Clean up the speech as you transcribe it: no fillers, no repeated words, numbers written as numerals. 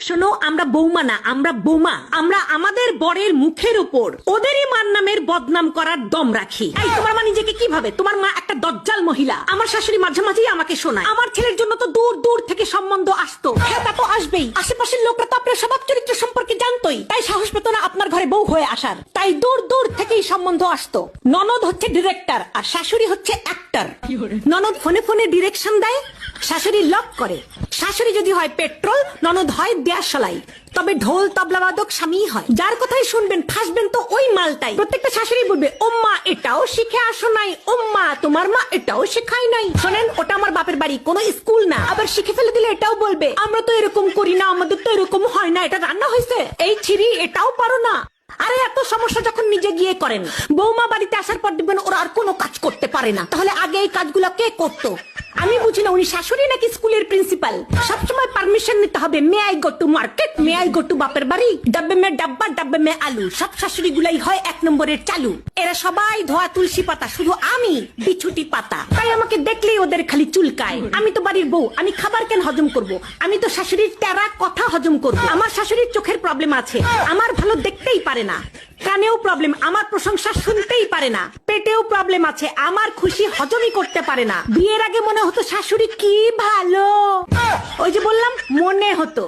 শোনো, আমরা বৌমা না, আমরা বোমা। আমরা আমাদের বরের মুখের উপর ওদেরই মার নামের বদনাম করার দম রাখি। এই তোমার মা নিজেকে কি ভাবে? তোমার মা একটা দজ্জাল মহিলা। আমার শাশুড়ি মাঝে মাঝেই আমাকে শোনায় আমার ছেলের জন্য তো দূর দূর থেকে সম্বন্ধ আসতো। হ্যাঁ, তা তো আসবেই। আশেপাশের লোকরা তো আপনার স্বভাব চরিত্র সম্পর্কে জানতোই, তাই সাহস পেত না আপনার ঘরে বউ হয়ে আসার। তাই দূর দূর থেকেই সম্বন্ধ আসতো। ননদ হচ্ছে ডিরেক্টর আর শাশুড়ি হচ্ছে অ্যাক্টর। ননদ ফোনে ফোনে ডিরেকশন দেয়, শাশুড়ি লক করে। শাশুড়ি যদি হয় পেট্রোল, ননদ হয় দেয়াশলাই। তবে ঢোল তবলাবাদক স্বামী হয়। যার কথাই শুনবেন ফাঁসবেন তো ওই মালটাই। প্রত্যেকটা শাশুড়ি বলবে, ওম্মা এটাও শিখে আসো নাই, ওম্মা তোমার মা এটাও শেখায় নাই। শোনেন, ওটা আমার বাপের বাড়ি, কোনো স্কুল না। আবার শিখে ফেলে দিলে এটাও বলবে, আমরা তো এরকম করি না, আমাদের তো এরকম হয় না, এটা রান্না হয়েছে, এই ছিরি এটাও পারো না। আরে এত সমস্যা যখন নিজে গিয়ে করেন, বৌমা বাড়িতে আসার পর দেখবেন ওরা আর কোনো কাজ করতে পারে না। তাহলে আগে এই কাজগুলো কে করতো? আমি বুঝি না, উনি শাশুড়ি নাকি স্কুলের প্রিন্সিপাল? সবসময় পারমিশন নিতে হবে। May I go to market, may I go to বাপের বাড়ি, ডাব্বে মে ডাব্বা, ডাব্বে মে আলু। সব শাশুড়ি গুলাই হয় 1 নম্বরের চালু। এরা সবাই ধোয়া তুলসী পাতা, শুধু আমি বিছুটি পাতা। তাই আমাকে দেখলেই ওদের খালি চুলকায়। আমি তো বাড়ির বউ, আমি খাবার কেন হজম করব? আমি তো শাশুড়ির তেরা কথা হজম করব। আমার শাশুড়ির চোখের প্রবলেম আছে, আমার ভালো দেখতেই পারে না। কানেও প্রবলেম, আমার প্রশংসা শুনতেই পারে না। পেটেও প্রবলেম আছে, আমার খুশি হজমই করতে পারে না। বিয়ের আগে মনে হতো শাশুড়ি কি ভালো, ওই যে বললাম মনে হতো।